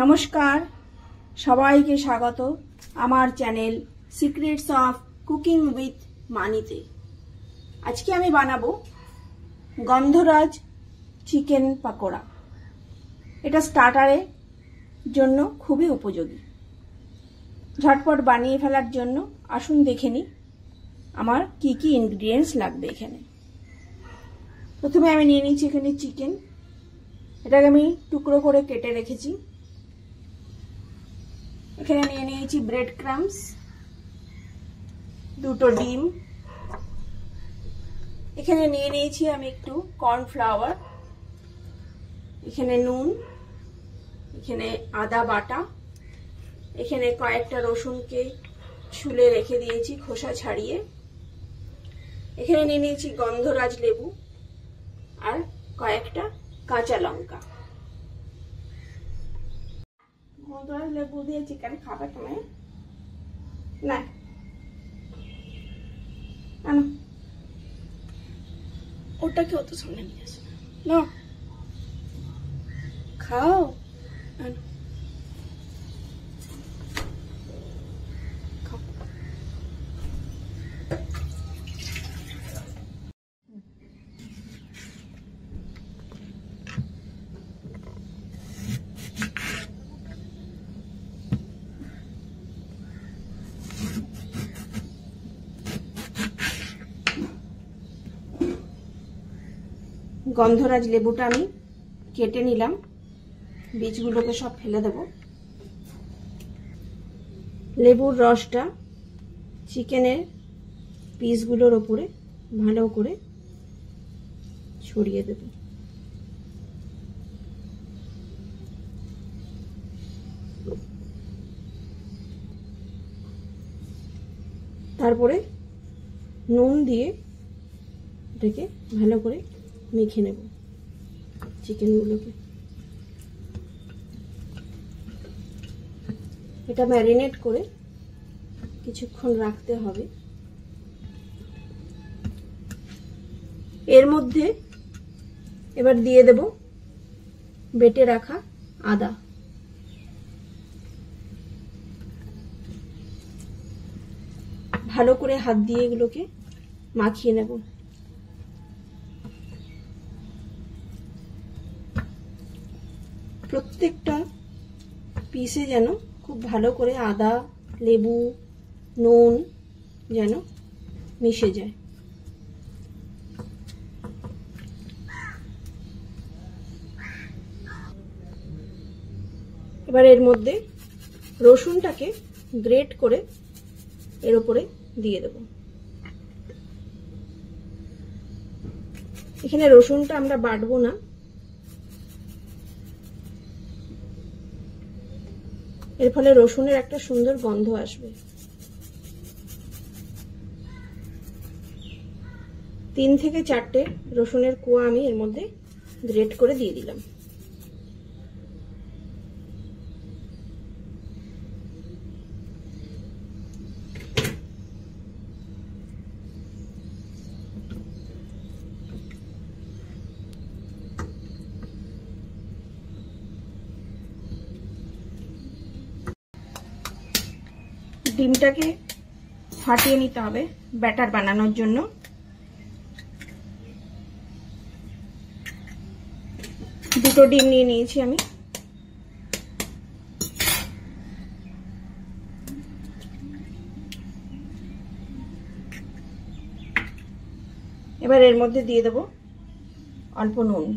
নমস্কার, সবাইকে স্বাগত আমার channel secrets of cooking with মানিতে। আজকে আমি বানাবো গন্ধরাজ চিকেন পাকোড়া। এটা স্টার্টারের জন্য খুবই উপযোগী। ঝটপট বানিয়ে ফেলার জন্য আসুন দেখে নিই আমার কি কি ইনগ্রিডিয়েন্টস লাগবে। এখানে প্রথমে আমি নিয়ে নিয়েছি এখানে চিকেন। এটাকে আমি টুকরো করে কেটে রেখেছি। এখানে নিয়ে নিয়েছি ব্রেড ক্রাম্বস, দুটো ডিম। এখানে নিয়ে নিয়েছি আমি একটু কর্নফ্লাওয়ার, এখানে নুন, এখানে আদা বাটা, এখানে কয়েকটা রসুনকে ছুলে রেখে দিয়েছি খোসা ছাড়িয়ে। এখানে নিয়ে নিয়েছি গন্ধরাজ লেবু আর কয়েকটা কাঁচা লঙ্কা। গন্ধরাজ লেবু দিয়ে চিকেন খাবে তুমি? না, ওটাকে অত সামনে নিয়ে আসে না, খাও। গন্ধরাজ লেবুটা আমি কেটে নিলাম, বীজগুলোকে সব ফেলে দেব। লেবুর রসটা চিকেনের পিসগুলোর ওপরে ভালো করে ছড়িয়ে দেব। তারপরে নুন দিয়ে এটাকে ভালো করে মেখে নেব চিকেনগুলোকে। এটা ম্যারিনেট করে কিছুক্ষণ রাখতে হবে। এর মধ্যে এবার দিয়ে দেব বেটে রাখা আদা। ভালো করে হাত দিয়ে এগুলোকে মাখিয়ে নেব। প্রত্যেকটা পিসে যেন খুব ভালো করে আদা, লেবু, নুন যেন মিশে যায়। এবার এর মধ্যে রসুনটাকে গ্রেট করে এর উপরে দিয়ে দেব। এখানে রসুনটা আমরা বাটবো না, এর ফলে রসুনের একটা সুন্দর গন্ধ আসবে। 3 থেকে 4টে রসুনের কোয়া আমি এর মধ্যে গ্রেট করে দিয়ে দিলাম। ডিমটাকে ফাটিয়ে নিতে হবে ব্যাটার বানানোর জন্য। দুটো ডিম নিয়ে নিয়েছি আমি। এবার এর মধ্যে দিয়ে দেব অল্প নুন,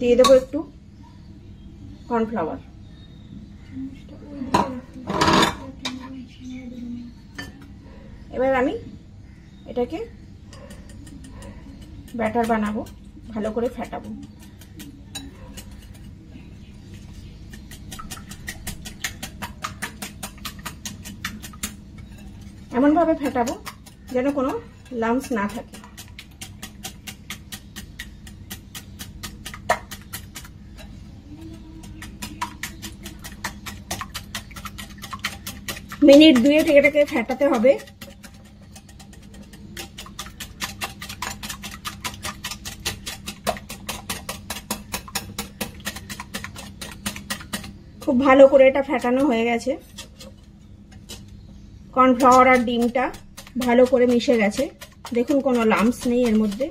দিয়ে দেবো একটু কর্নফ্লাওয়ার। এবার আমি এটাকে ব্যাটার বানাবো, ভালো করে ফেটাবো। এমনভাবে ফেটাবো যেন কোনো লাম্পস না থাকে। মিনিট 2 এটাকে ফেটাতে হবে। খুব ভালো করে এটা ফেটানো হয়ে গেছে। কর্নফ্লাওয়ার আর ডিমটা ভালো করে মিশে গেছে, দেখুন কোনো লাম্পস নেই এর মধ্যে।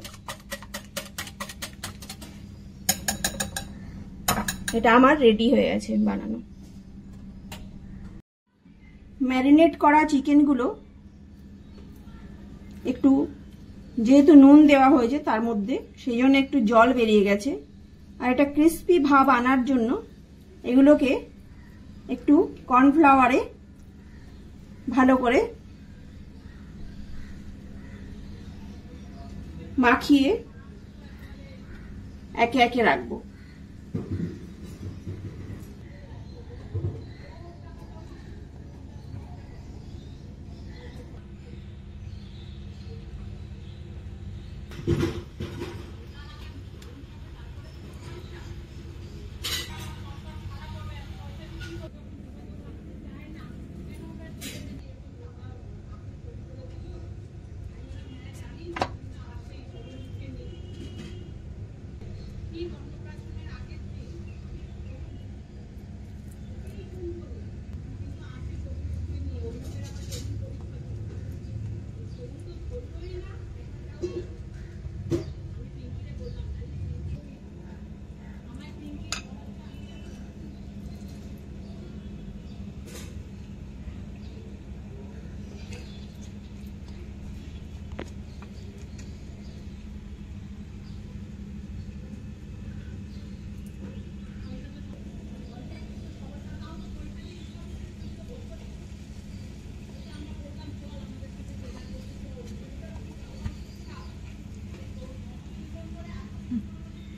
এটা আমার রেডি হয়ে গেছে বানানো। ম্যারিনেট করা চিকেনগুলো একটু, যেহেতু নুন দেওয়া হয়েছে তার মধ্যে, সেই জন্য একটু জল বেরিয়ে গেছে। আর এটা ক্রিস্পি ভাব আনার জন্য এগুলোকে একটু কর্নফ্লাওয়ারে ভালো করে মাখিয়ে একে একে রাখবো।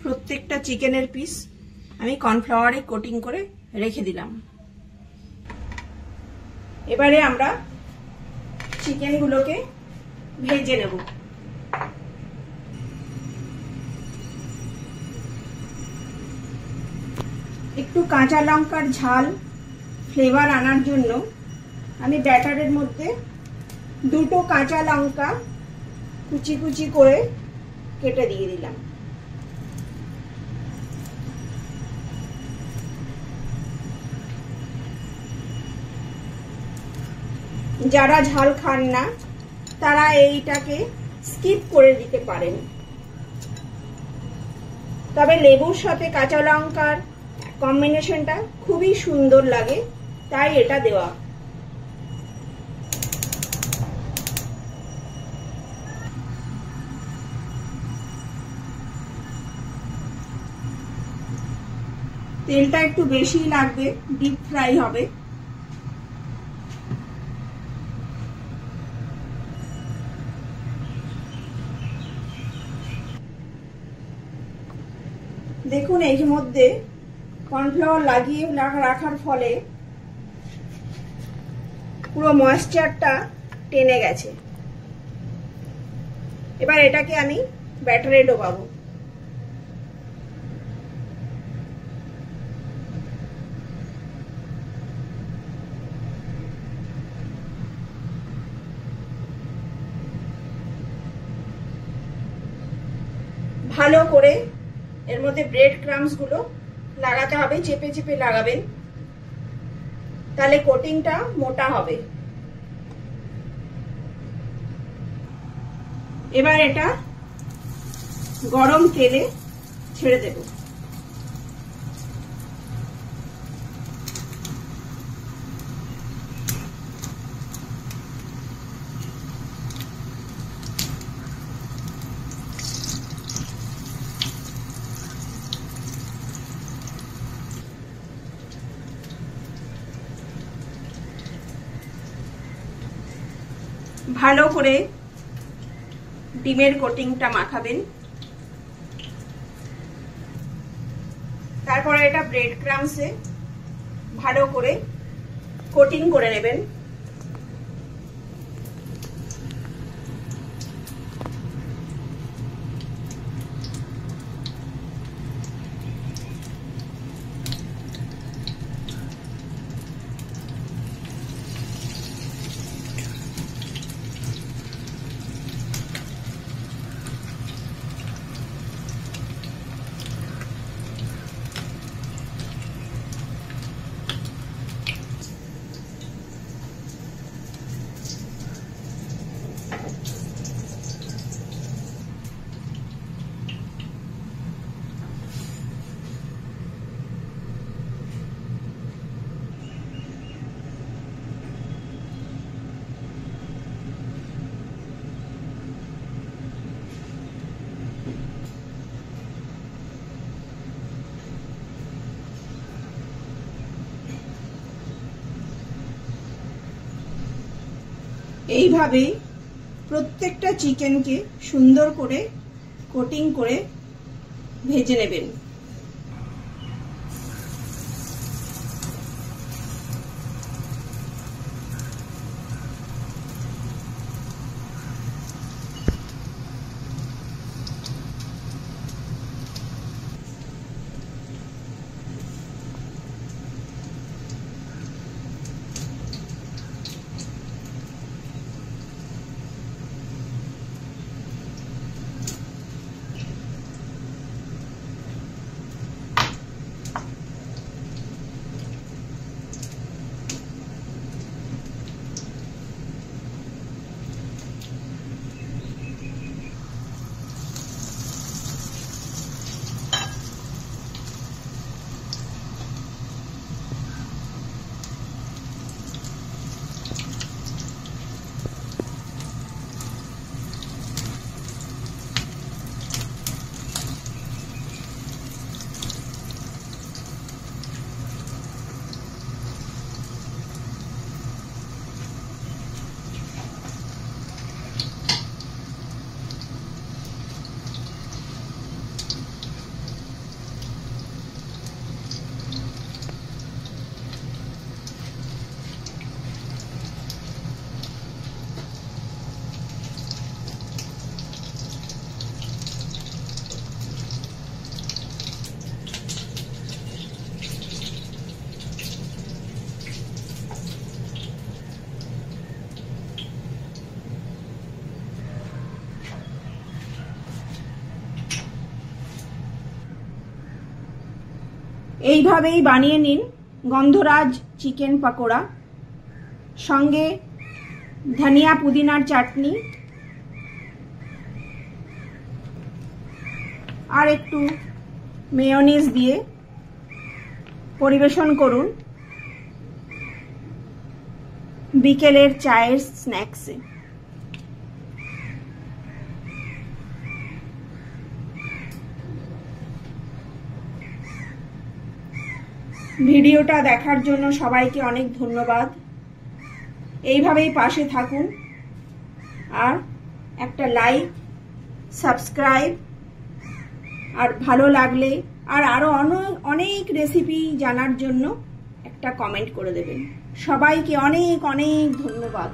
প্রত্যেকটা চিকেনের পিস আমি কর্নফ্লাওয়ারে কোটিং করে রেখে দিলাম। এবারে আমরা চিকেনগুলোকে ভেজে নেব। একটু কাঁচা লঙ্কার ঝাল ফ্লেভার আনার জন্য আমি ব্যাটারের মধ্যে দুটো কাঁচা লঙ্কা কুচি কুচি করে কেটে দিয়ে দিলাম। যারা ঝাল খান না তারা এইটাকে স্কিপ করে দিতে পারেন, তবে লেবুর সাথে কাঁচা লঙ্কার কম্বিনেশনটা খুবই সুন্দর লাগে, তাই এটা দেওয়া। তেলটা একটু বেশি লাগবে, ডিপ ফ্রাই হবে। দেখুন এর মধ্যে কর্নফ্লাওয়ার লাগিয়ে রাখার ফলে পুরো ময়েশ্চারটা টেনে গেছে। এবার এটাকে আমি ব্যাটারে ডোবাবো। ভালো করে এর মধ্যে ব্রেড ক্রাম্বস গুলো লাগাতে হবে, চেপে চেপে লাগাবেন, তাহলে কোটিংটা মোটা হবে। এবার এটা গরম তেলে ছেড়ে দেব। ভালো করে ডিমের কোটিংটা মাখাবেন, তারপরে এটা ব্রেড ক্রাম্বসে ভালো করে কোটিং করে নেবেন। এইভাবে প্রত্যেকটা চিকেনকে সুন্দর করে কোটিং করে ভেজে নেবেন। এইভাবেই বানিয়ে নিন গন্ধরাজ চিকেন পকোড়া, সঙ্গে ধনিয়া পুদিনার চাটনি আর একটু মেয়োনিজ দিয়ে পরিবেশন করুন বিকেলের চায়ের স্ন্যাক্সে। ভিডিওটা দেখার জন্য সবাইকে অনেক ধন্যবাদ। এইভাবেই পাশে থাকুন আর একটা লাইক, সাবস্ক্রাইব আর ভালো লাগলে আর আরো অনেক রেসিপি জানার জন্য একটা কমেন্ট করে দেবেন। সবাইকে অনেক অনেক ধন্যবাদ।